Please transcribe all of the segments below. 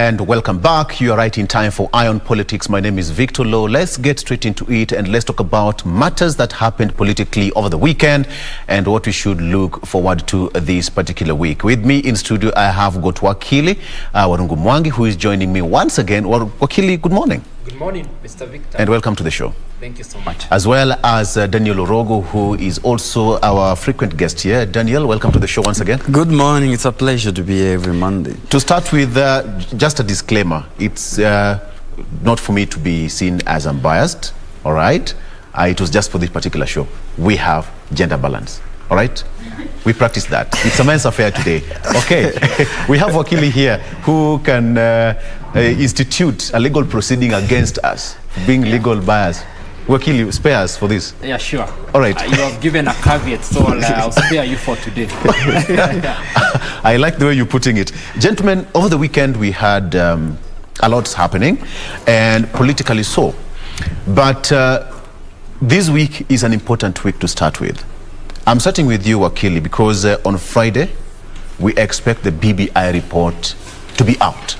And welcome back. You are right in time for Eye on Politics. My name is Victor Lowe. Let's get straight into it and let's talk about matters that happened politically over the weekend and what we should look forward to this particular week. With me in studio, I have got Wakili Warungu Mwangi, who is joining me once again. Wakili, good morning. Good morning, Mr. Victor. And welcome to the show. Thank you so much. As well as Daniel Orogo, who is also our frequent guest here. Daniel, welcome to the show once again. Good morning. It's a pleasure to be here every Monday. To start with, just a disclaimer. It's not for me to be seen as unbiased, all right? It was just for this particular show. We have gender balance, all right? We practice that. It's a men's affair today. Okay. We have Wakili here who can institute a legal proceeding against us, being legal bias. Wakili, spare us for this. Yeah, sure. All right. You have given a caveat, so I'll spare you for today. I like the way you're putting it. Gentlemen, over the weekend we had a lot happening, and politically so. But this week is an important week to start with. I'm starting with you, Wakili, because on Friday we expect the BBI report to be out.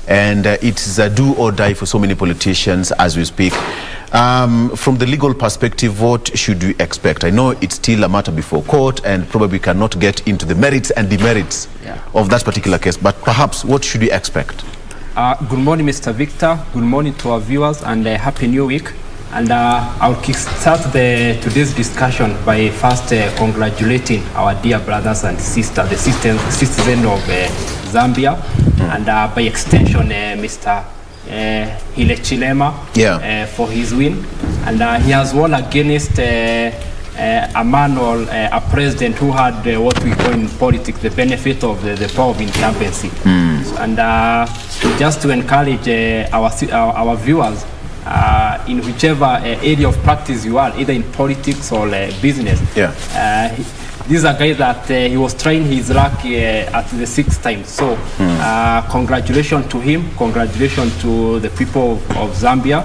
And it's a do or die for so many politicians as we speak. From the legal perspective, what should we expect? I know it's still a matter before court and probably cannot get into the merits and demerits of that particular case, but perhaps what should we expect? Good morning, Mr. Victor. Good morning to our viewers, and Happy New Week. And I'll kickstart today's discussion by first congratulating our dear brothers and sisters, the citizens of Zambia, and by extension, Mr. Hile Chilema for his win. And he has won against a man or a president who had what we call in politics the benefit of the power of incumbency. And just to encourage our viewers, in whichever area of practice you are, either in politics or business. This is a guy that he was trying his luck at the 6th time. So congratulations to him, congratulations to the people of Zambia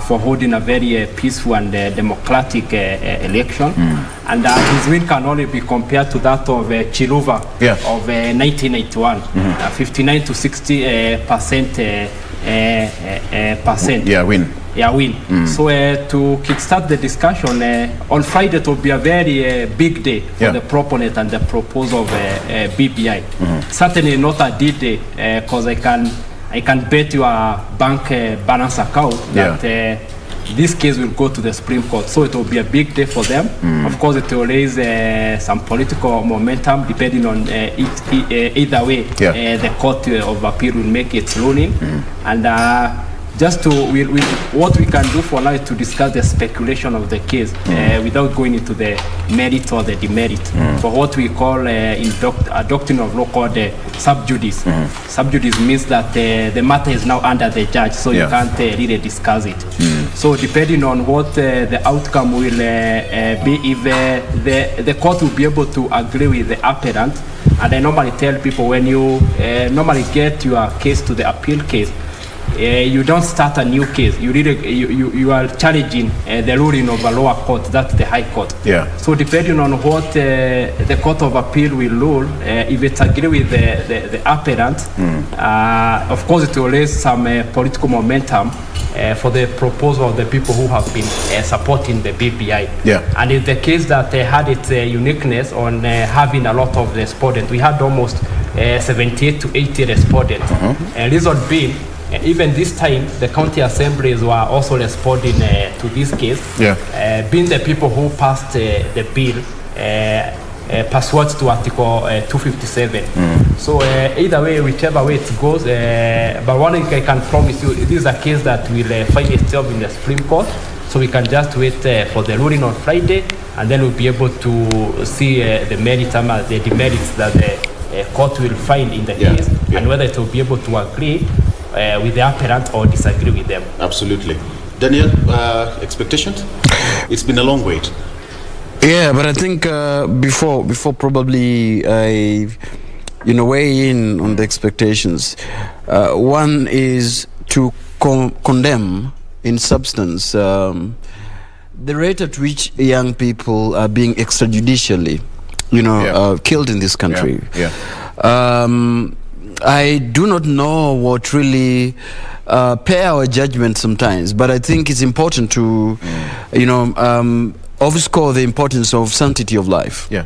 for holding a very peaceful and democratic election. And his win can only be compared to that of Chiluba of 1981, 59 to 60% win. Win. So to kickstart the discussion, on Friday it will be a very big day for the proponent and the proposal of BBI. Certainly not a D-day, because I can bet you a bank balance account that this case will go to the Supreme Court. So it will be a big day for them. Of course, it will raise some political momentum, depending on either way the Court of Appeal will make its ruling. And just to what we can do for now is to discuss the speculation of the case without going into the merit or the demerit. For what we call in a doctrine of law called sub judice. Sub judice means that the matter is now under the judge, so you can't really discuss it. So depending on what the outcome will be, if the court will be able to agree with the appellant, and I normally tell people when you normally get your case to the appeal case, you don't start a new case. You are challenging the ruling of a lower court, that's the High Court. So depending on what the Court of Appeal will rule, if it's agree with the appellant, of course it will raise some political momentum for the proposal of the people who have been supporting the BBI. And it's the case that had its uniqueness on having a lot of respondents. We had almost 78 to 80 respondents. Reason being, even this time, the county assemblies were also responding to this case, being the people who passed the bill pursuant to Article 257. So either way, whichever way it goes, but one thing I can promise you, this is a case that will find itself in the Supreme Court, so we can just wait for the ruling on Friday, and then we'll be able to see the merits and the demerits that the court will find in the case, and whether it will be able to agree with the appellant or disagree with them. Absolutely. Daniel, expectations? It's been a long wait. Yeah, but I think before probably I weigh in on the expectations. One is to condemn in substance the rate at which young people are being extrajudicially killed in this country. I do not know what really pay our judgment sometimes, but I think it's important to, overscore the importance of sanctity of life. Yeah.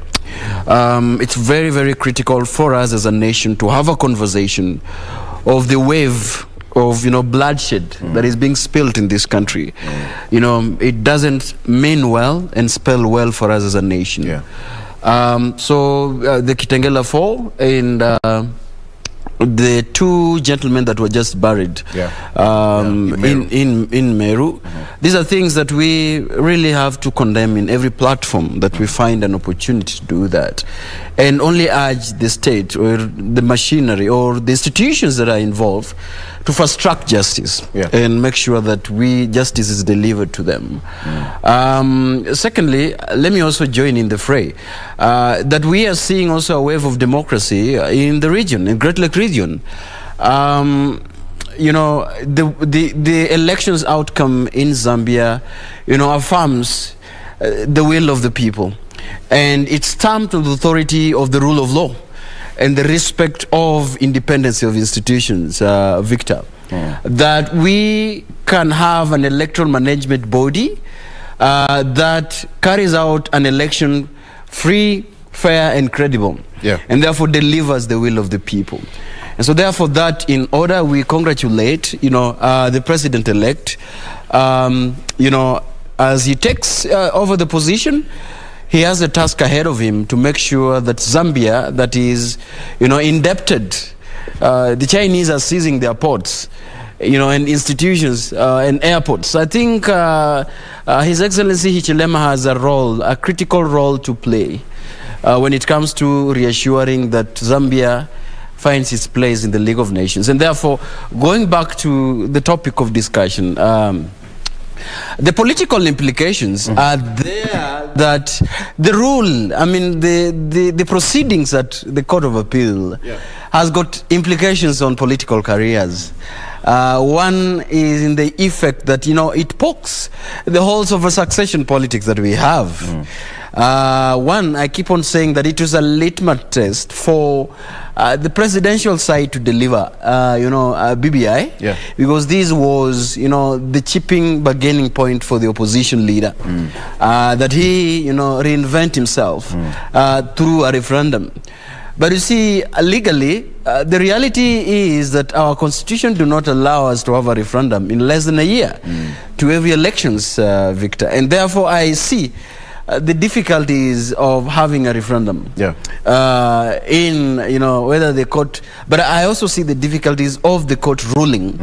It's very, very critical for us as a nation to have a conversation of the wave of bloodshed that is being spilled in this country. It doesn't mean well and spell well for us as a nation. Yeah. So the Kitengela 4 and the two gentlemen that were just buried in Meru. These are things that we really have to condemn in every platform that we find an opportunity to do that, and only urge the state or the machinery or the institutions that are involved to fast track justice and make sure that justice is delivered to them. Secondly, let me also join in the fray that we are seeing also a wave of democracy in the region, in Great Lake region. The elections outcome in Zambia, affirms the will of the people, and it's stamped with the authority of the rule of law and the respect of independence of institutions, Victor, that we can have an electoral management body that carries out an election free, fair, and credible, and therefore delivers the will of the people. And so therefore that in order, we congratulate, the president-elect, as he takes over the position. He has a task ahead of him to make sure that Zambia, that is, indebted, the Chinese are seizing their ports, and institutions and airports. I think His Excellency Hichilema has a critical role to play when it comes to reassuring that Zambia finds its place in the League of Nations. And therefore, going back to the topic of discussion, the political implications are there, that the rule, the proceedings at the Court of Appeal has got implications on political careers. One is in the effect that, it pokes the holes of a succession politics that we have. One, I keep on saying that it was a litmus test for the presidential side to deliver, BBI, because this was, the chipping bargaining point for the opposition leader, that he, reinvent himself through a referendum. But you see, legally, the reality is that our constitution do not allow us to have a referendum in less than a year to every elections, Victor. And therefore, I see the difficulties of having a referendum in, whether the court, but I also see the difficulties of the court ruling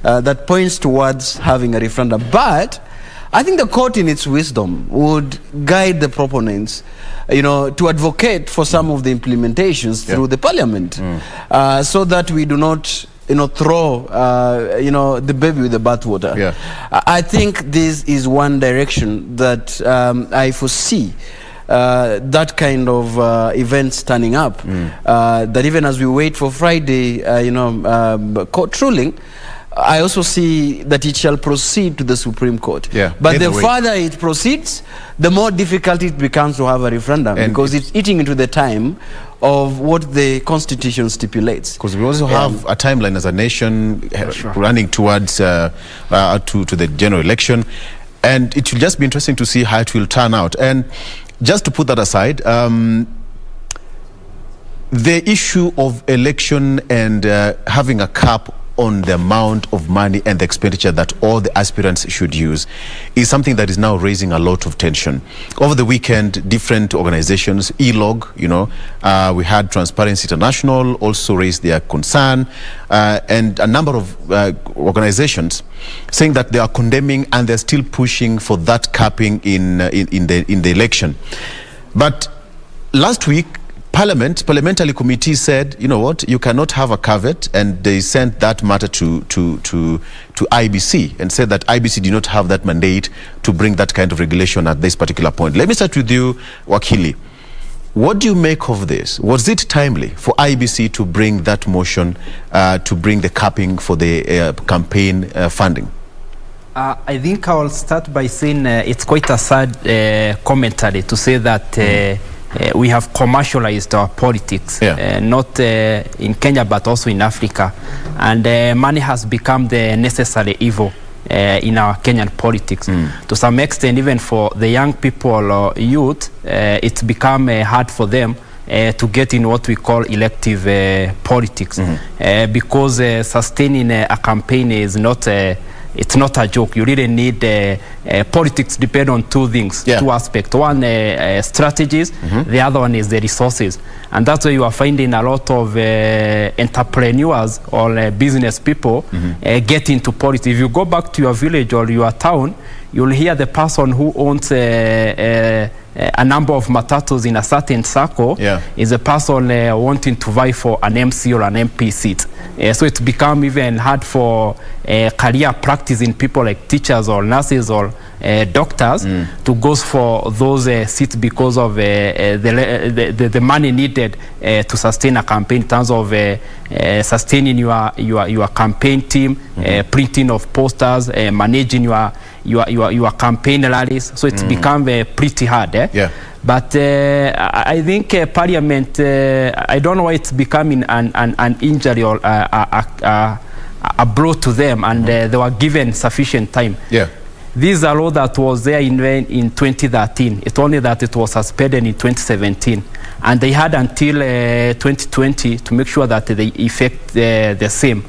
that points towards having a referendum. But I think the court in its wisdom would guide the proponents, to advocate for some of the implementations through the parliament, so that we do not throw the baby with the bathwater. I think this is one direction that I foresee that kind of events turning up, that even as we wait for Friday court ruling, I also see that it shall proceed to the Supreme Court. But the further it proceeds, the more difficult it becomes to have a referendum, because it's eating into the time of what the Constitution stipulates. Because we also have a timeline as a nation running towards to the general election, and it will just be interesting to see how it will turn out. And just to put that aside, the issue of election and having a cap on the amount of money and the expenditure that all the aspirants should use is something that is now raising a lot of tension. Over the weekend, different organizations, ELOG, we had Transparency International also raised their concern, and a number of organizations saying that they are condemning and they're still pushing for that capping in the election. But last week, parliamentary committee said, you know what, you cannot have a caveat, and they sent that matter to IBC and said that IBC did not have that mandate to bring that kind of regulation at this particular point. Let me start with you, Wakili. What do you make of this? Was it timely for IBC to bring that motion to bring the capping for the campaign funding? I think I will start by saying it's quite a sad commentary to say that we have commercialized our politics, not in Kenya but also in Africa, and money has become the necessary evil in our Kenyan politics. To some extent, even for the young people or youth, it's become hard for them to get in what we call elective politics, because sustaining a campaign is not it's not a joke. You really need politics depend on two things, two aspects. One, strategies, the other one is the resources. And that's why you are finding a lot of entrepreneurs or business people get into politics. If you go back to your village or your town, you'll hear the person who owns a number of matatus in a certain circle is a person wanting to vie for an MC or an MP seat. So it's become even hard for career practice in people like teachers or nurses or doctors to go for those seats because of the money needed to sustain a campaign in terms of sustaining your campaign team, printing of posters, managing your campaign rallies. So it's become pretty hard. But I think Parliament, I don't know why it's becoming an injury or a blow to them, and they were given sufficient time. This is a law that was there in 2013. It's only that it was suspended in 2017. And they had until 2020 to make sure that they effect the same.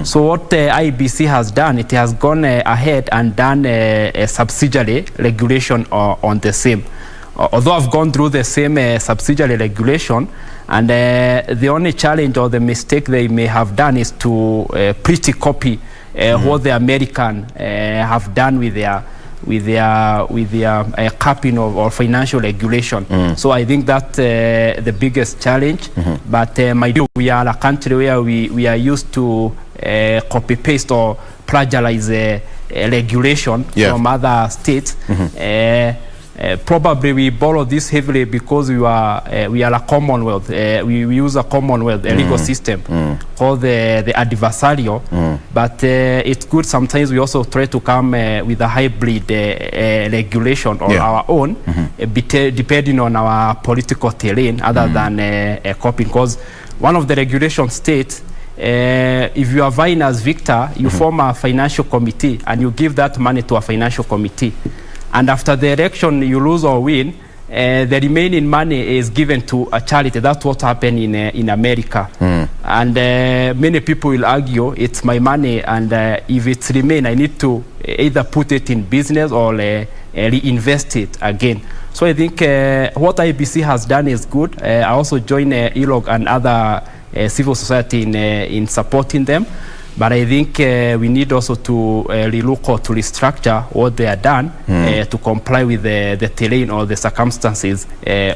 So what the IBC has done, it has gone ahead and done a subsidiary regulation on the same. Although I've gone through the same subsidiary regulation, and the only challenge or the mistake they may have done is to pretty copy what the American have done with their capping or financial regulation. So I think that's the biggest challenge. But my dear, we are a country where we are used to copy paste or plagiarize regulation from other states. Probably we borrow this heavily because we are a Commonwealth. We use a Commonwealth legal system called the adversarial. But it's good sometimes we also try to come with a hybrid regulation or our own, depending on our political terrain, other than copying. Because one of the regulation states, if you are vying as victor, you form a financial committee and you give that money to a financial committee. And after the election, you lose or win, the remaining money is given to a charity. That's what happened in America. And many people will argue, it's my money, and if it remains, I need to either put it in business or reinvest it again. So I think what IBC has done is good. I also join Orogo and other civil society in supporting them. But I think we need also to relook or to restructure what they are done to comply with the terrain or the circumstances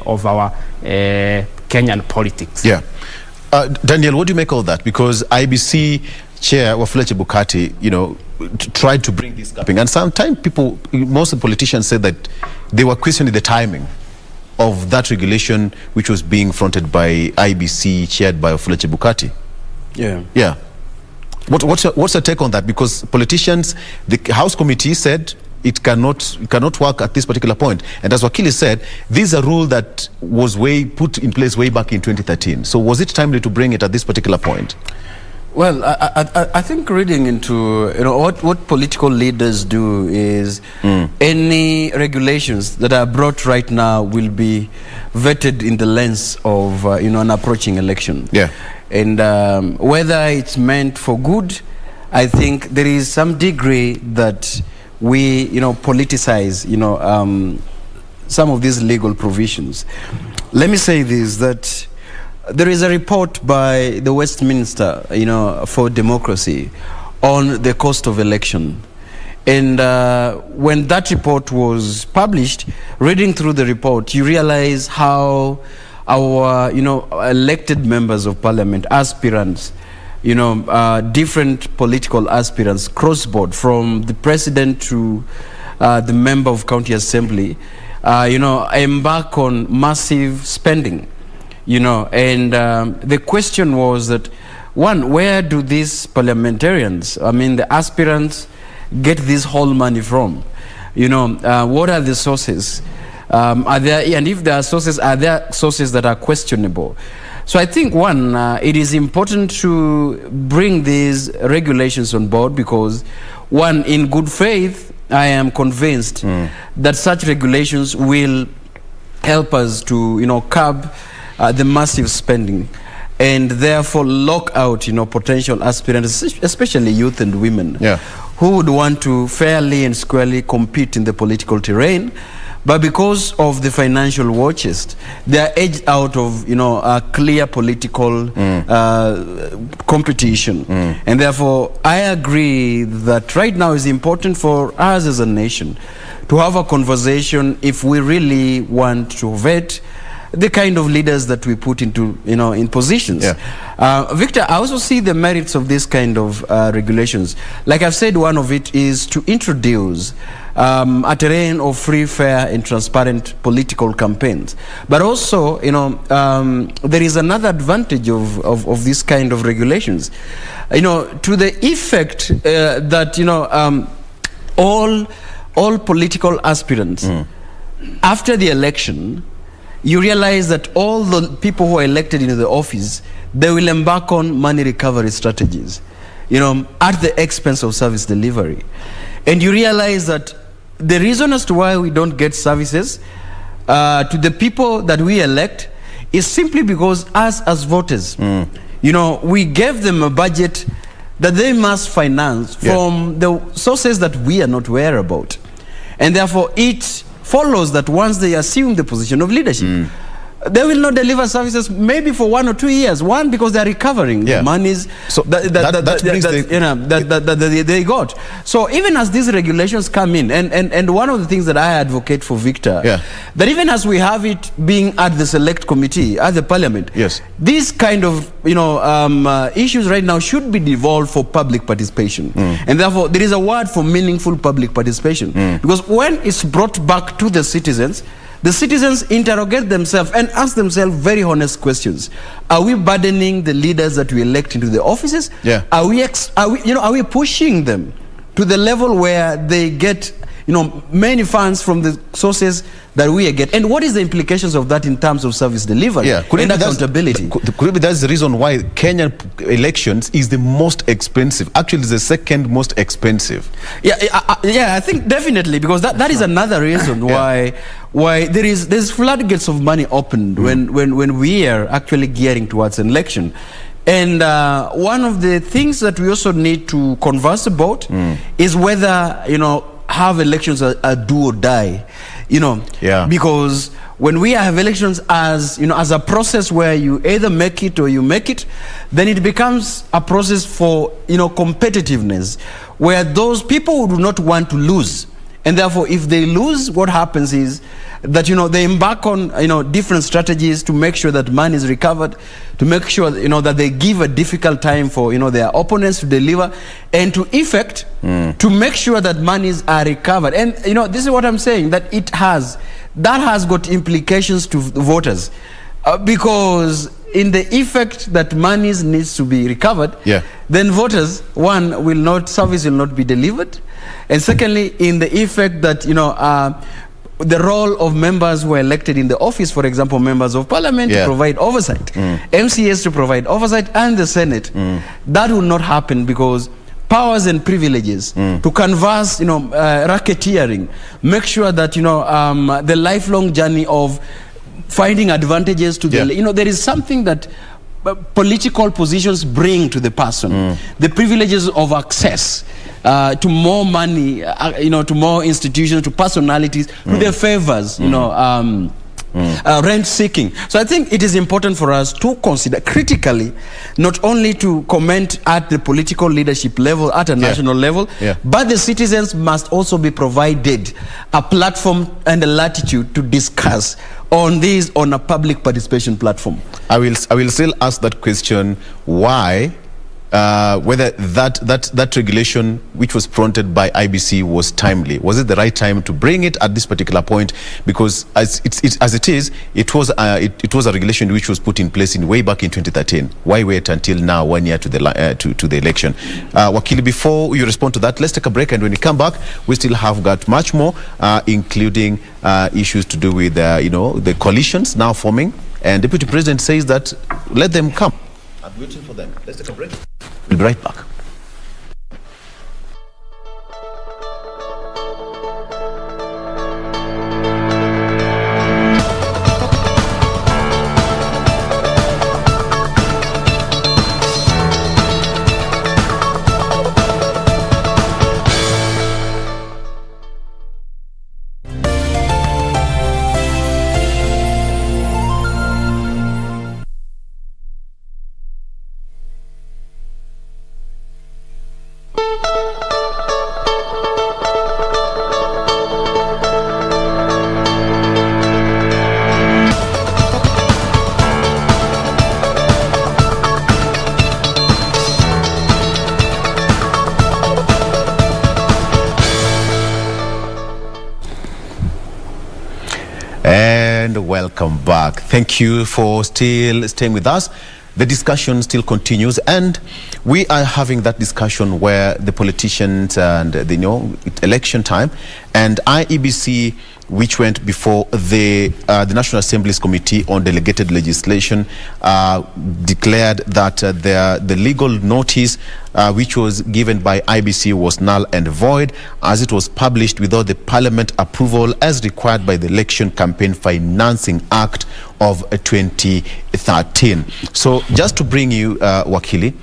of our Kenyan politics. Daniel, what do you make of that? Because IBC Chair Wafula Chebukati, tried to bring this gapping, and sometimes most of the politicians said that they were questioning the timing of that regulation, which was being fronted by IBC, chaired by Wafula Chebukati. What's your take on that? Because politicians, the House Committee said it cannot work at this particular point. And as Wakili said, this is a rule that was put in place way back in 2013. So was it timely to bring it at this particular point? Well, I think reading into what political leaders do is any regulations that are brought right now will be vetted in the lens of an approaching election. And whether it's meant for good, I think there is some degree that we politicize some of these legal provisions. Let me say this, that there is a report by the Westminster for Democracy on the cost of election. And when that report was published, reading through the report, you realize how our elected members of parliament, aspirants, different political aspirants, cross-board, from the president to the member of county assembly, embark on massive spending, and the question was that, one, where do these parliamentarians, the aspirants, get this whole money from? What are the sources? Are there, and if there are sources that are questionable? So I think, one, it is important to bring these regulations on board because, one, in good faith, I am convinced that such regulations will help us to, curb the massive spending and therefore lock out, potential aspirants, especially youth and women, who would want to fairly and squarely compete in the political terrain. But because of the financial war chest, they are edged out of, a clear political competition. And therefore, I agree that right now is important for us as a nation to have a conversation if we really want to vet the kind of leaders that we put into, in positions. Victor, I also see the merits of this kind of regulations. Like I've said, one of it is to introduce a terrain of free, fair, and transparent political campaigns. But also, there is another advantage of this kind of regulations, to the effect that, all political aspirants, after the election, you realize that all the people who are elected into the office, they will embark on money recovery strategies, at the expense of service delivery. And you realize that the reason as to why we don't get services to the people that we elect is simply because us as voters, we gave them a budget that they must finance from the sources that we are not aware about. And therefore, it follows that once they assume the position of leadership, they will not deliver services maybe for 1 or 2 years. One, because they are recovering the monies that they got. So even as these regulations come in, and one of the things that I advocate for, Victor, that even as we have it being at the select committee, at the parliament, these kind of issues right now should be devolved for public participation. And therefore, there is a word for meaningful public participation. Because when it's brought back to the citizens interrogate themselves and ask themselves very honest questions. Are we burdening the leaders that we elect into the offices? Are we pushing them to the level where they get many funds from the sources that we get? And what is the implications of that in terms of service delivery and accountability? Could it be that's the reason why Kenyan elections is the most expensive? Actually, it's the second most expensive. I think definitely, because that is another reason why there's floodgates of money opened when we are actually gearing towards an election. And one of the things that we also need to converse about is whether have elections a do or die, because when we have elections as a process where you either make it or you make it, then it becomes a process for competitiveness, where those people who do not want to lose, and therefore if they lose, what happens is that they embark on different strategies to make sure that money is recovered, to make sure that they give a difficult time for their opponents to deliver, and to effect to make sure that monies are recovered. And this is what I'm saying, that that has got implications to voters, because in the effect that monies needs to be recovered, then voters, one, service will not be delivered, and secondly, in the effect that the role of members who are elected in the office, for example, members of parliament, to provide oversight, MCAs to provide oversight, and the Senate, that will not happen, because powers and privileges to canvass, racketeering, make sure that the lifelong journey of finding advantages to the there is something that political positions bring to the person, the privileges of access to more money, to more institutions, to personalities, to their favors, rent seeking. So I think it is important for us to consider critically, not only to comment at the political leadership level, at a national level, but the citizens must also be provided a platform and a latitude to discuss on this on a public participation platform. I will still ask that question, why whether that regulation which was prompted by IBC was timely. Was it the right time to bring it at this particular point? Because as it is, it was a regulation which was put in place way back in 2013. Why wait until now, 1 year to the election? Wakili, before you respond to that, let's take a break, and when we come back, we still have got much more, including issues to do with the coalitions now forming, and Deputy President says that let them come. I'm waiting for them. Let's take a break. We'll be right back. And welcome back. Thank you for still staying with us. The discussion still continues, and we are having that discussion where the politicians and election time, and IEBC, which went before the National Assembly's Committee on Delegated Legislation, declared that the legal notice which was given by IBC was null and void, as it was published without the Parliament approval as required by the Election Campaign Financing Act of 2013. So just to bring you, Wakili,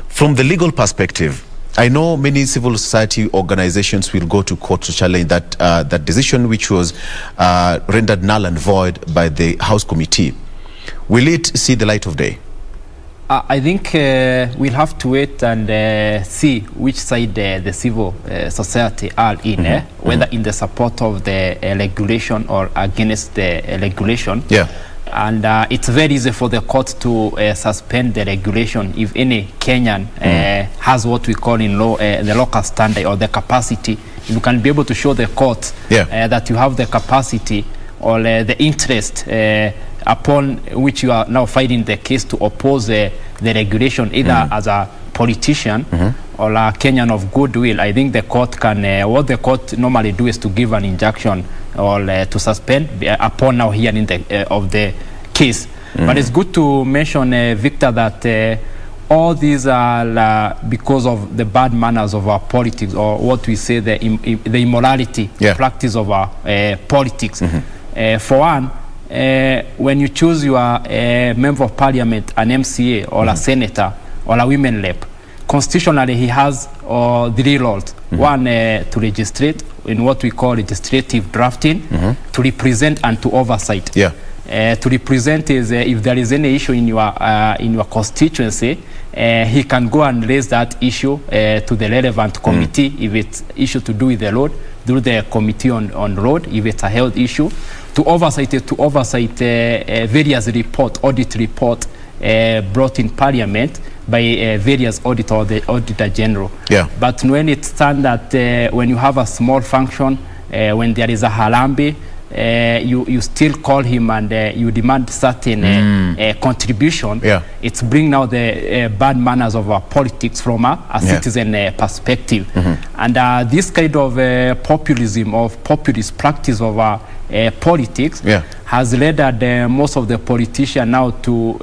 from the legal perspective, I know many civil society organizations will go to court to challenge that decision, which was rendered null and void by the House Committee. Will it see the light of day? I think we'll have to wait and see which side the civil society are in, whether in the support of the regulation or against the regulation. Yeah. And it's very easy for the court to suspend the regulation if any Kenyan has what we call in law the local standard or the capacity. You can be able to show the court that you have the capacity or the interest upon which you are now fighting the case to oppose the regulation, either as a politician or a Kenyan of goodwill. I think the court can, what the court normally do is to give an injunction or to suspend upon now hearing of the case. But it's good to mention, Victor, that all these are because of the bad manners of our politics, or what we say the immorality practice of our politics. For one, when you choose your member of parliament, an MCA or a senator or a women rep, constitutionally he has 3 roles. One, to registrate in what we call legislative drafting, to represent and to oversight. To represent is if there is any issue in your constituency, he can go and raise that issue to the relevant committee. If it's issue to do with the road, do the committee on road. If it's a health issue, to oversight various audit report brought in parliament by various auditor or the auditor general. But when it's done that when you have a small function, when there is a harambe, you still call him and you demand certain contribution. It's bring now the bad manners of our politics from a citizen perspective. And this kind of populism, of populist practice of our politics has led that most of the politicians now to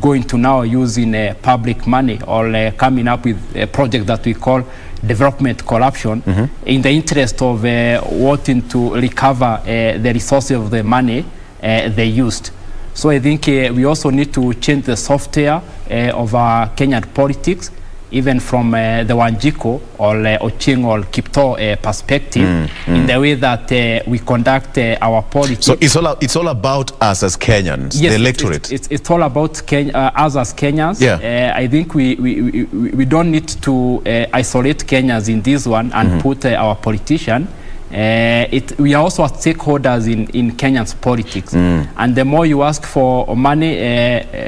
go into now using public money or coming up with a project that we call development corruption in the interest of wanting to recover the resources of the money they used. So I think we also need to change the software of our Kenyan politics, even from the Wanjiko or Ocheng or Kipto perspective, in the way that we conduct our politics. So it's all about us as Kenyans, the electorate. It's all about us as Kenyans. I think we don't need to isolate Kenyans in this one and put our politician we are also stakeholders in Kenyan's politics. And the more you ask for money,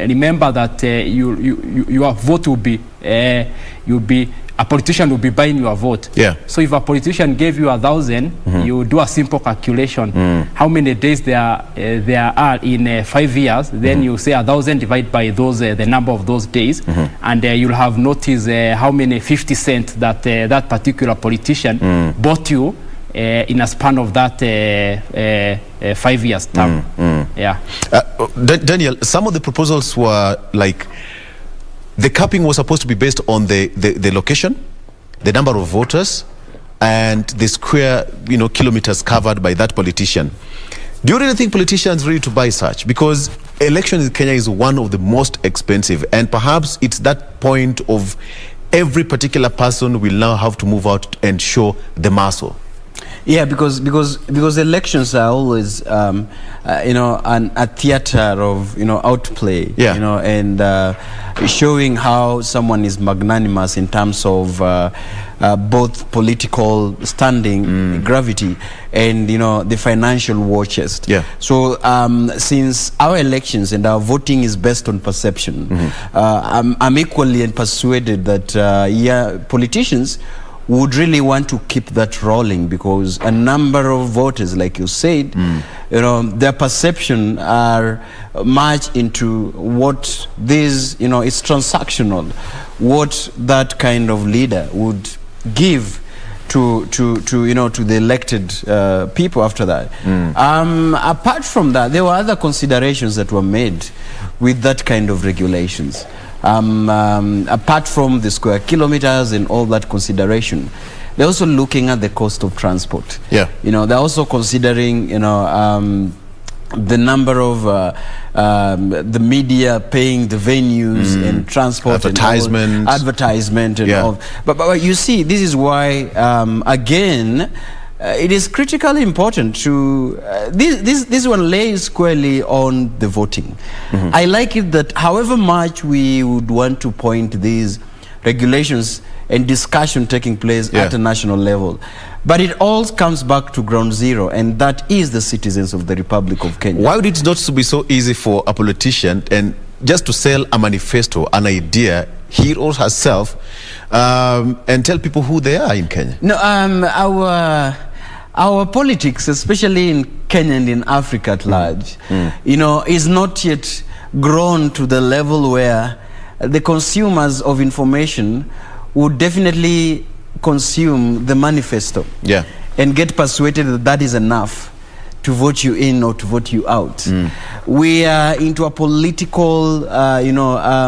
remember that your vote will be, a politician will be buying your vote. Yeah. So if a politician gave you 1,000, you do a simple calculation. How many days there are in 5 years? Then you say 1,000 divided by those the number of those days, and you'll have noticed how many 50 cents that that particular politician bought you in a span of that 5 years term. Yeah. Daniel, some of the proposals were like, the capping was supposed to be based on the location, the number of voters, and the square kilometers covered by that politician. Do you really think politicians ready to buy such? Because election in Kenya is one of the most expensive, and perhaps it's that point of every particular person will now have to move out and show the muscle. Yeah, because elections are always a theater of outplay. Yeah. And showing how someone is magnanimous in terms of both political standing, gravity, and the financial war chest. Yeah. So since our elections and our voting is based on perception, I'm equally persuaded that politicians would really want to keep that rolling, because a number of voters, like you said, their perception are much into what this, it's transactional, what that kind of leader would give to the elected people after that. Apart from that, there were other considerations that were made with that kind of regulations. Apart from the square kilometers and all that consideration, they're also looking at the cost of transport. Yeah. They're also considering, the number of the media paying the venues and transport, advertisement and all. But you see, this is why again, it is critically important to this one lays squarely on the voting. I like it that however much we would want to point these regulations and discussion taking place at a national level, but it all comes back to ground zero, and that is the citizens of the Republic of Kenya. Why would it not be so easy for a politician and just to sell a manifesto, an idea, he or herself, and tell people who they are in Kenya? No, our politics, especially in Kenya and in Africa at large, is not yet grown to the level where the consumers of information would definitely consume the manifesto and get persuaded that that is enough to vote you in or to vote you out. We are into a political,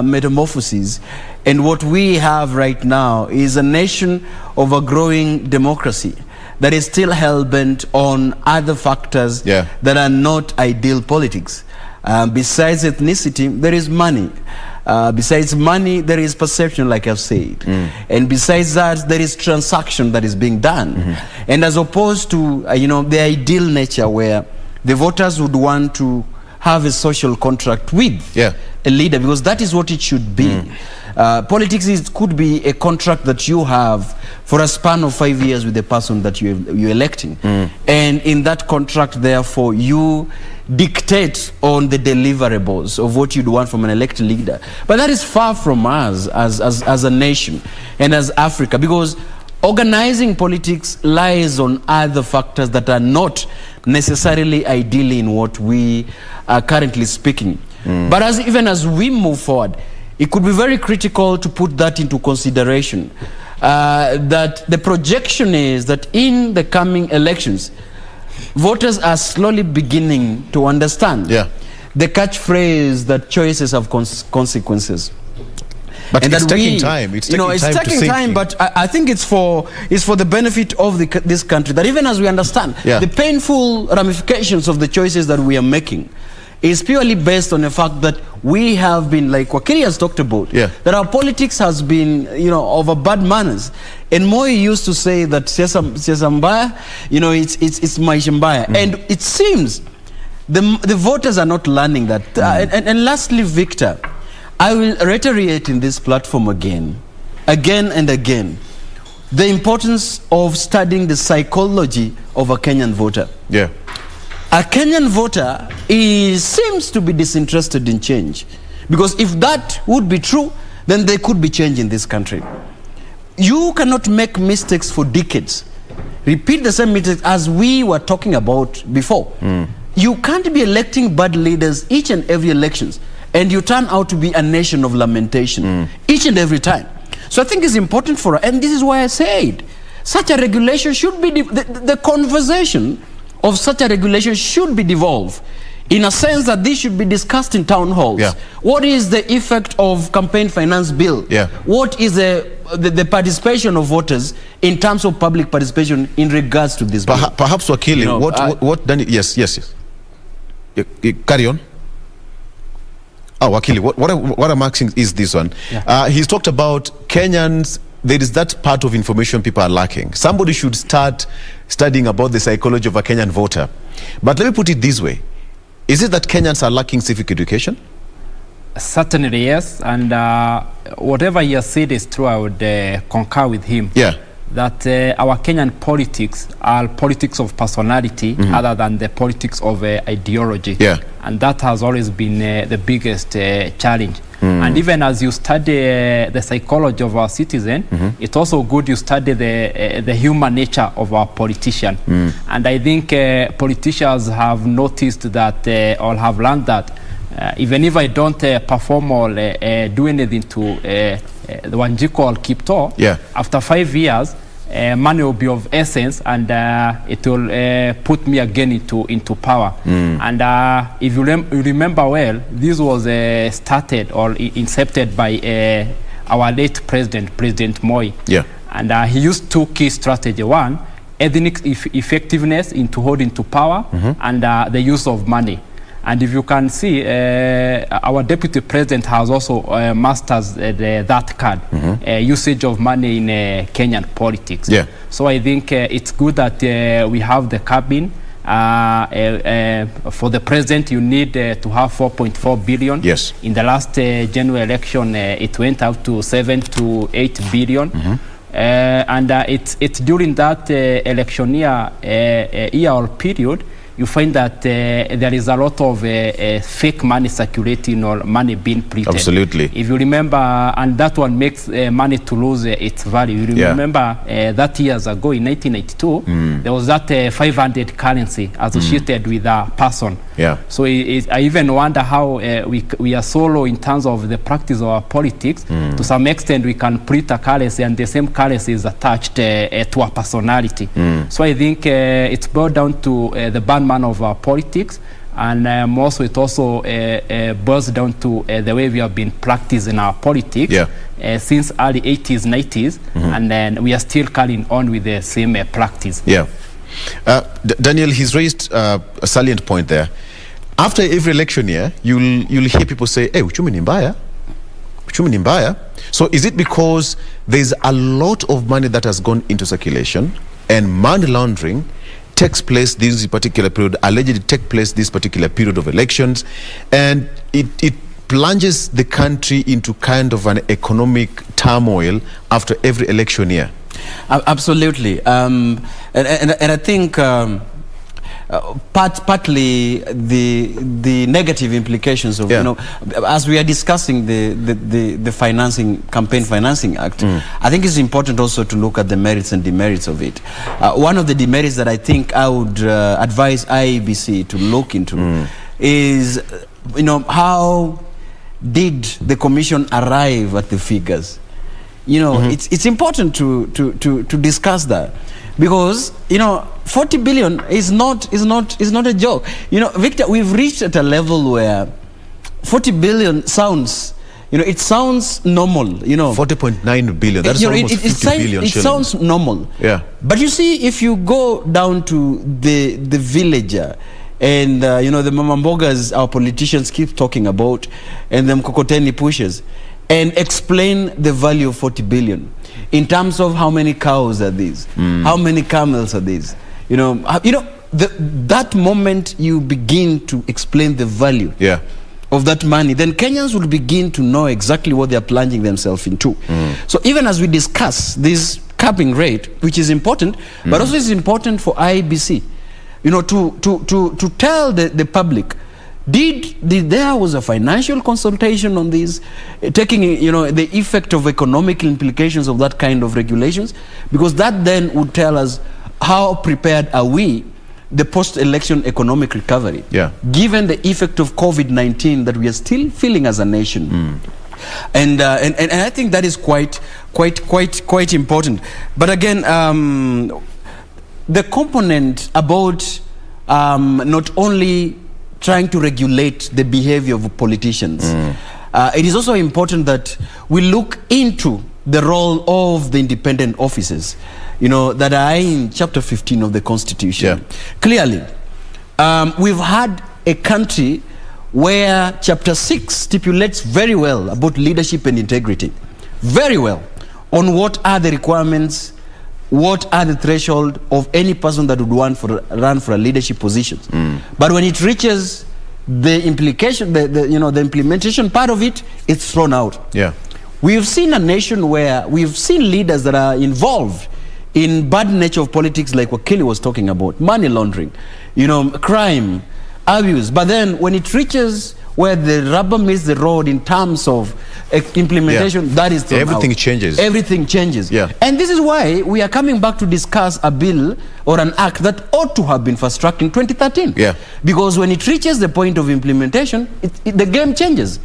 metamorphosis, and what we have right now is a nation of a growing democracy that is still hell-bent on other factors that are not ideal politics. Besides ethnicity, there is money. Besides money, there is perception, like I've said. And besides that, there is transaction that is being done. And as opposed to, the ideal nature where the voters would want to have a social contract with a leader, because that is what it should be. Politics could be a contract that you have for a span of 5 years with the person that you're electing. And in that contract, therefore, you dictate on the deliverables of what you'd want from an elected leader. But that is far from us as a nation and as Africa, because organizing politics lies on other factors that are not necessarily ideal in what we are currently speaking. But even as we move forward, it could be very critical to put that into consideration, that the projection is that in the coming elections, voters are slowly beginning to understand the catchphrase that choices have consequences. But and it's taking time. It's taking time, but I think it's for the benefit of this country, that even as we understand the painful ramifications of the choices that we are making, is purely based on the fact that we have been, like Wakili has talked about, that our politics has been, of a bad manners. And Moi used to say that siasa mbaya, it's maisha mbaya. And it seems the voters are not learning that. And lastly, Victor, I will reiterate in this platform again and again. the importance of studying the psychology of a Kenyan voter. Yeah. A Kenyan voter seems to be disinterested in change. Because if that would be true, then there could be change in this country. You cannot make mistakes for decades. Repeat the same mistakes as we were talking about before. You can't be electing bad leaders each and every elections, and you turn out to be a nation of lamentation each and every time. So I think it's important for us, and this is why I said, such a regulation should be, the conversation of such a regulation should be devolved, in a sense that this should be discussed in town halls. Yeah. What is the effect of campaign finance bill? Yeah. What is the participation of voters in terms of public participation in regards to this bill? Perhaps, Wakili, You know, what Danny, yes. Carry on. Oh, Wakili, what I'm asking is this one. Yeah. He's talked about Kenyans. There is that part of information people are lacking. Somebody should start studying about the psychology of a Kenyan voter. But let me put it this way. Is it that Kenyans are lacking civic education? Certainly, yes. And whatever he has said is true. I would concur with him. Yeah. That our Kenyan politics are politics of personality other than the politics of ideology. Yeah. And that has always been the biggest challenge. And even as you study the psychology of our citizen, it's also good you study the human nature of our politician. And I think politicians have noticed that or have learned that even if I don't perform or do anything to the Wanjiku or Kipto, after 5 years, money will be of essence, and it will put me again into power. And if you remember well, this was started or incepted by our late President Moi. Yeah. And he used 2 key strategies. One, ethnic effectiveness into holding to power, and the use of money. And if you can see, our deputy president has also mastered that card, usage of money in Kenyan politics. Yeah. So I think it's good that we have the cabin. For the president, you need to have 4.4 billion. Yes. In the last general election, it went out to 7 to 8 billion. And it's during that election year or period, you find that there is a lot of fake money circulating or money being printed. Absolutely. If you remember, and that one makes money to lose its value. You remember that years ago in 1992, there was that 500 currency associated with a person. Yeah. So I even wonder how we are so low in terms of the practice of our politics. To some extent, we can print a currency and the same currency is attached to a personality. So I think it's boiled down to the bad man of our politics, and also it also boils down to the way we have been practicing our politics since early 80s, 90s, and then we are still carrying on with the same practice. Yeah. Daniel, he's raised a salient point there. After every election year, you'll hear people say, hey, uchumi ni mbaya. Uchumi ni mbaya. So is it because there's a lot of money that has gone into circulation and money laundering takes place this particular period, allegedly take place this particular period of elections, and it plunges the country into kind of an economic turmoil after every election year? Absolutely. And I think partly the negative implications of, you know, as we are discussing the financing, Campaign Financing Act, I think it's important also to look at the merits and demerits of it. One of the demerits that I think I would advise IEBC to look into is, you know, how did the commission arrive at the figures? You know, it's important to discuss that, because, you know, 40 billion is not a joke. You know, Victor, we've reached at a level where 40 billion sounds, you know, it sounds normal, you know. 40.9 billion, that's almost 50 billion. It sounds normal. Yeah. But you see, if you go down to the villager, and you know, the mamambogas our politicians keep talking about, and the mkokoteni pushes, and explain the value of 40 billion in terms of how many cows are these, how many camels are these, you know, that moment you begin to explain the value of that money, then Kenyans will begin to know exactly what they are plunging themselves into. So even as we discuss this capping rate, which is important, but also is important for IEBC, you know, to tell the public, did there was a financial consultation on this, taking, you know, the effect of economic implications of that kind of regulations, because that then would tell us how prepared are we the post-election economic recovery, given the effect of COVID-19 that we are still feeling as a nation. And I think that is quite important. But again, the component about not only trying to regulate the behavior of politicians, it is also important that we look into the role of the independent offices, you know, that are in Chapter 15 of the Constitution. Clearly, we've had a country where Chapter 6 stipulates very well about leadership and integrity, very well, on what are the requirements, what are the threshold of any person that would want run for a leadership position. But when it reaches the implication, the implementation part of it, it's thrown out. We've seen a nation where we've seen leaders that are involved in bad nature of politics, like what Kelly was talking about, money laundering, you know, crime, abuse. But then when it reaches where the rubber meets the road in terms of implementation, that is thrown everything out. changes. Everything changes. And this is why we are coming back to discuss a bill or an act that ought to have been fast-tracked in 2013. Because when it reaches the point of implementation, the game changes.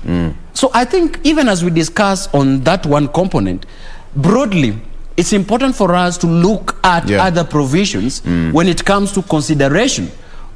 So I think even as we discuss on that one component, broadly, it's important for us to look at other provisions when it comes to consideration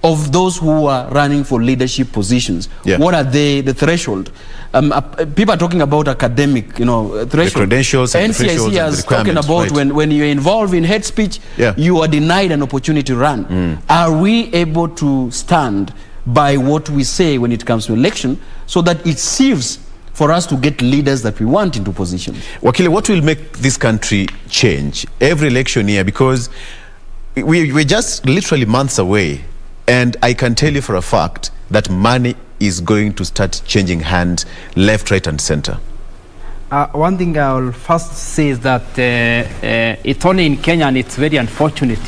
of those who are running for leadership positions. What are they, the threshold? People are talking about academic, you know, threshold. The credentials, NCIC is talking about when you're involved in hate speech, you are denied an opportunity to run. Are we able to stand by what we say when it comes to election, so that it serves for us to get leaders that we want into positions? Wakili, what will make this country change every election year? Because we're just literally months away, and I can tell you for a fact that money is going to start changing hands left, right, and center. One thing I will first say is that it's only in Kenya, and it's very unfortunate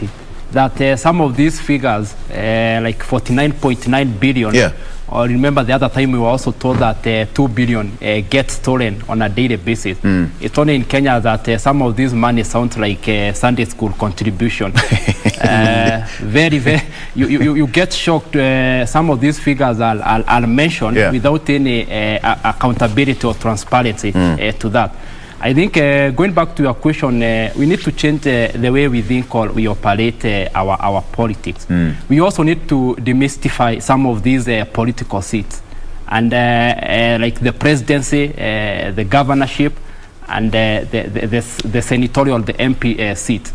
that some of these figures, like 49.9 billion, or remember the other time we were also told that 2 billion gets stolen on a daily basis. It's only in Kenya that some of this money sounds like Sunday school contribution. Very, you get shocked. Some of these figures are mentioned without any accountability or transparency to that. I think going back to your question, we need to change the way we think or we operate our politics. We also need to demystify some of these political seats, and like the presidency, the governorship, and the senatorial, the MP seat.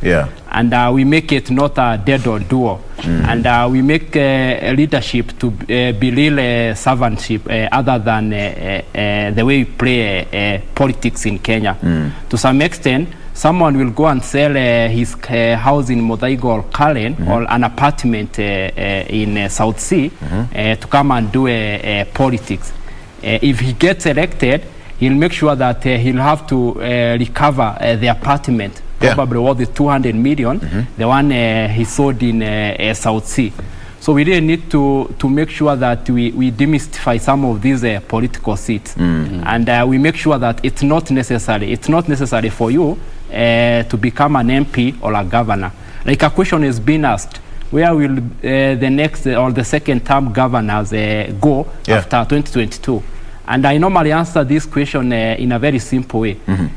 And we make it not a dead or duo. And we make leadership to be real servantship, other than the way we play politics in Kenya. To some extent, someone will go and sell his house in Muthaiga or Karen, or an apartment in South Sea to come and do politics. If he gets elected, he'll make sure that he'll have to recover the apartment, probably worth 200 million, the one he sold in South Sea. So we really need to make sure that we demystify some of these political seats, and we make sure that it's not necessary for you to become an MP or a governor. Like a question is being asked, where will the next or the second term governors go after 2022? And I normally answer this question in a very simple way.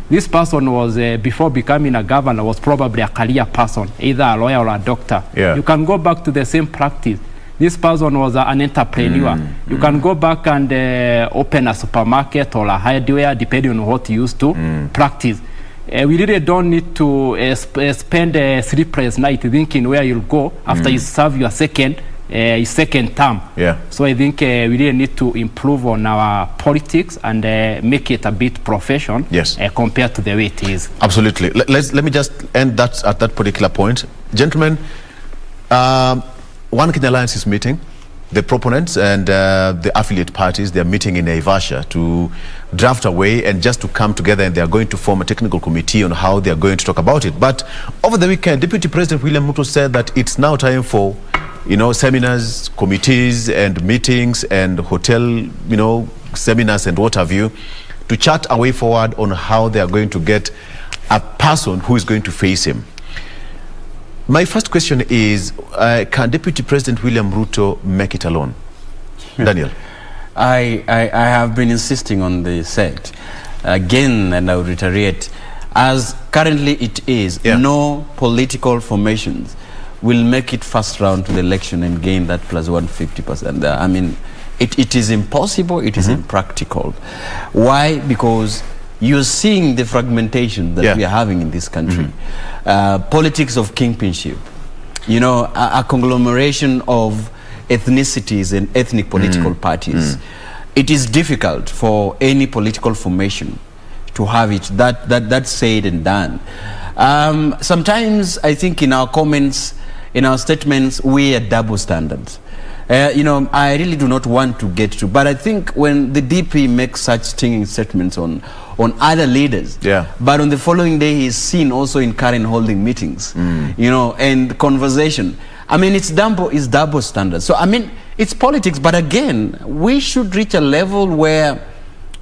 This person was, before becoming a governor, was probably a career person, either a lawyer or a doctor. You can go back to the same practice. This person was an entrepreneur. You can go back and open a supermarket or a hardware, depending on what you used to practice. We really don't need to spend a sleepless night thinking where you'll go after you serve your second term. So I think we really need to improve on our politics and make it a bit professional compared to the way it is. Absolutely. Let me just end that at that particular point. Gentlemen, One Kenya Alliance is meeting the proponents and the affiliate parties, they're meeting in Naivasha to draft away and just to come together, and they're going to form a technical committee on how they're going to talk about it. But over the weekend, Deputy President William Ruto said that it's now time for, seminars, committees and meetings and hotel, seminars and what have you, to chart a way forward on how they are going to get a person who is going to face him. My first question is, can Deputy President William Ruto make it alone? Daniel. I have been insisting on the set again, and I will reiterate, as currently it is, no political formations will make it first round to the election and gain that plus 150%. I mean, it is impossible, it is impractical. Why? Because you're seeing the fragmentation that we are having in this country. Politics of kingpinship, a conglomeration of ethnicities and ethnic political parties. It is difficult for any political formation to have it. That's said and done. Sometimes I think in our comments, in our statements, we are double standards. I really do not want to get to, but I think when the DP makes such stinging statements on other leaders, but on the following day he's seen also in Karen holding meetings, and conversation. I mean, it's double standards. So I mean, it's politics, but again, we should reach a level where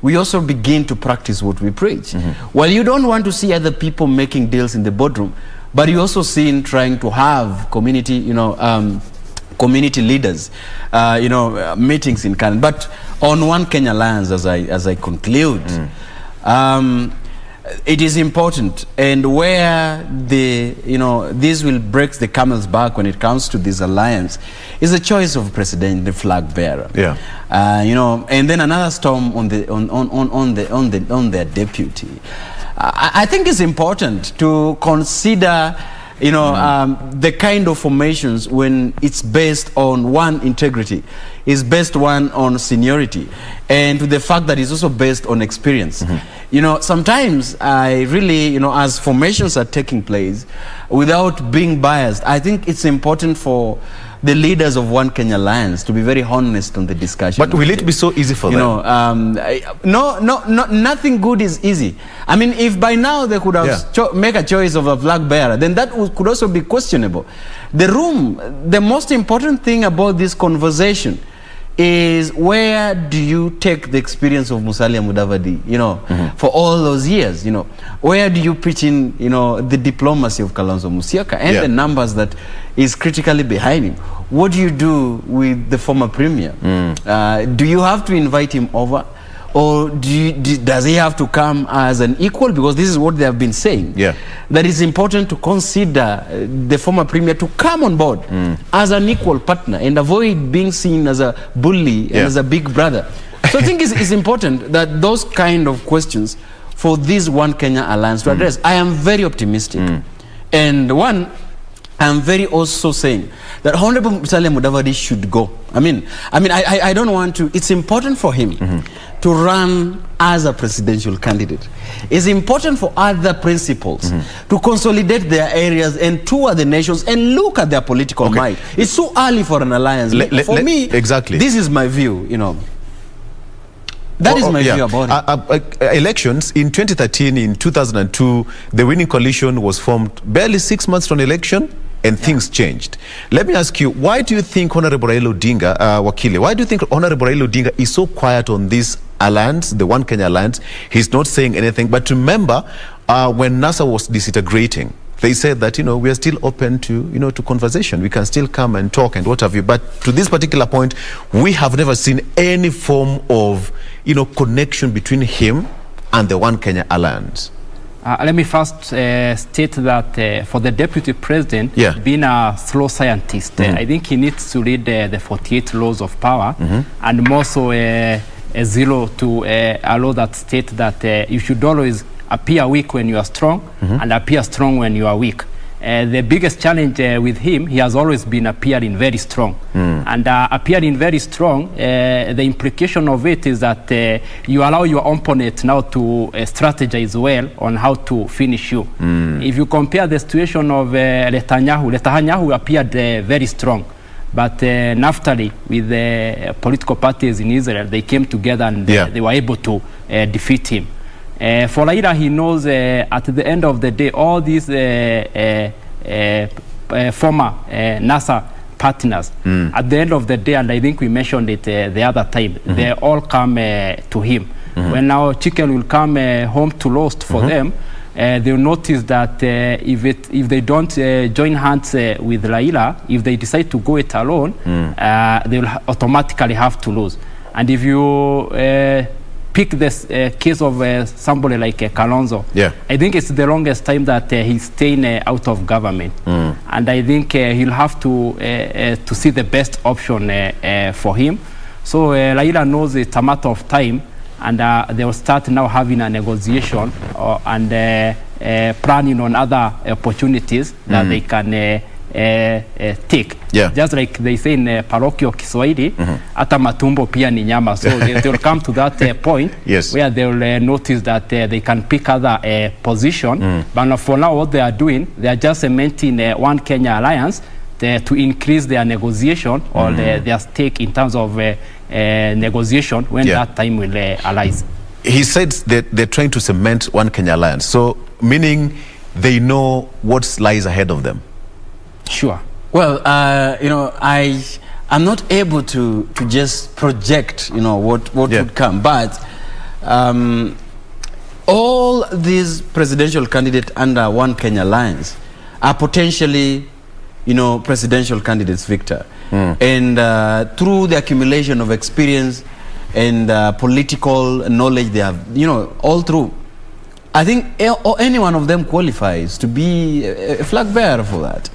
we also begin to practice what we preach. Well, you don't want to see other people making deals in the boardroom, but you also see trying to have community, community leaders, meetings in Canada. But on One Kenya lands, as I conclude, it is important, and where this will break the camel's back when it comes to this alliance is the choice of president, the flag bearer. And then another storm on their deputy. I think it's important to consider the kind of formations when it's based on one, integrity, is based on seniority, and to the fact that it's also based on experience. Sometimes I really, as formations are taking place, without being biased, I think it's important for the leaders of One Kenya Alliance to be very honest on the discussion. But will it be so easy for them? No, nothing good is easy. I mean, if by now they could have make a choice of a flag bearer, then that could also be questionable. The most important thing about this conversation is, where do you take the experience of Musalia Mudavadi, for all those years, where do you pitch in, the diplomacy of Kalonzo Musyoka and the numbers that is critically behind him? What do you do with the former premier? Do you have to invite him over? Or does he have to come as an equal? Because this is what they have been saying. That it's important to consider the former premier to come on board as an equal partner and avoid being seen as a bully and as a big brother. So I think it's important that those kind of questions for this One Kenya Alliance to address. I am very optimistic. And one, I'm very also saying that Honorable Musalia Mudavadi should go. I don't want to. It's important for him to run as a presidential candidate. It's important for other principals to consolidate their areas and tour the nations and look at their political might. It's too early for an alliance. For me, this is my view. That is my view about it. Elections in 2013, in 2002, the winning coalition was formed barely 6 months from election, and things changed. Let me ask you, why do you think Honorable Raila Odinga, Wakili, why do you think Honorable Raila Odinga is so quiet on this alliance, the One Kenya Alliance? He's not saying anything. But remember, when NASA was disintegrating, they said that, we are still open to, to conversation. We can still come and talk and what have you. But to this particular point, we have never seen any form of, connection between him and the One Kenya Alliance. Let me first state that for the deputy president, being a slow scientist, I think he needs to read the 48 laws of power, and more so a zero to a law that states that you should always appear weak when you are strong and appear strong when you are weak. The biggest challenge with him, he has always been appearing very strong. And appearing very strong, the implication of it is that you allow your opponent now to strategize well on how to finish you. If you compare the situation of Netanyahu appeared very strong. But naftally, with the political parties in Israel, they came together and they were able to defeat him. For Raila, he knows at the end of the day, all these former NASA partners, at the end of the day, and I think we mentioned it the other time, they all come to him. When now chicken will come home to roast for them, they'll notice that if they don't join hands with Raila, if they decide to go it alone, they'll automatically have to lose. And if you pick this case of somebody like Kalonzo, I think it's the longest time that he's staying out of government. And I think he'll have to see the best option for him. So Raila knows it's a matter of time, and they will start now having a negotiation and planning on other opportunities that they can take. Just like they say in parochial Kiswahili, hata matumbo pia ni nyama. So they will come to that point where they will notice that they can pick other position. But for now, what they are doing, they are just cementing One Kenya Alliance to increase their negotiation or their stake in terms of negotiation when that time will arise. He said that they're trying to cement One Kenya Alliance. So meaning they know what lies ahead of them. Sure. Well, you know, I'm not able to just project, you know, what would come, but all these presidential candidates under One Kenya Alliance are potentially, you know, presidential candidates, Victor. And through the accumulation of experience and political knowledge they have, you know, all through, I think any one of them qualifies to be a flag bearer for that.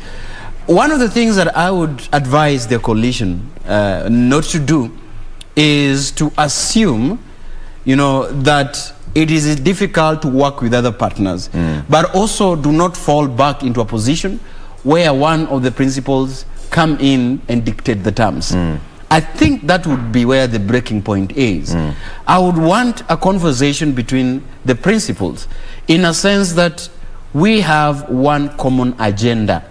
One of the things that I would advise the coalition not to do is to assume, you know, that it is difficult to work with other partners, but also do not fall back into a position where one of the principals come in and dictate the terms. I think that would be where the breaking point is. I would want a conversation between the principals in a sense that we have one common agenda,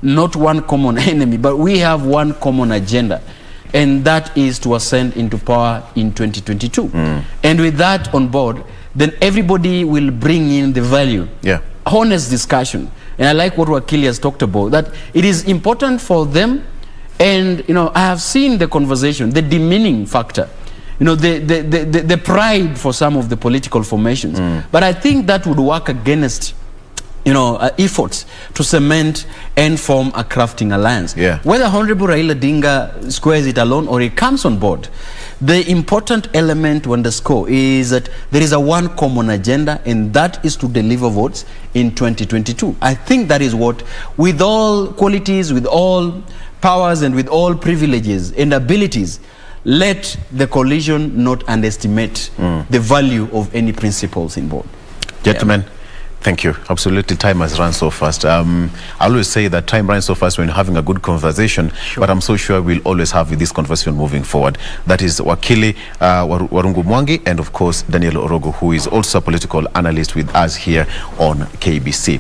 not one common enemy, but we have one common agenda, and that is to ascend into power in 2022. And with that on board, then everybody will bring in the value, honest discussion. And I like what Wakili has talked about, that it is important for them. And, you know, I have seen the conversation, the demeaning factor, you know, the pride for some of the political formations. But I think that would work against, you know, efforts to cement and form a crafting alliance. Whether Honorable Raila Odinga squares it alone or he comes on board, the important element to underscore is that there is a one common agenda, and that is to deliver votes in 2022. I think that is what, with all qualities, with all powers and with all privileges and abilities, let the coalition not underestimate the value of any principles involved. Gentlemen, thank you. Absolutely, time has run so fast. I always say that time runs so fast when you're having a good conversation, but I'm so sure we'll always have this conversation moving forward. That is Wakili Warungu Mwangi, and of course Daniel Orogo, who is also a political analyst with us here on KBC.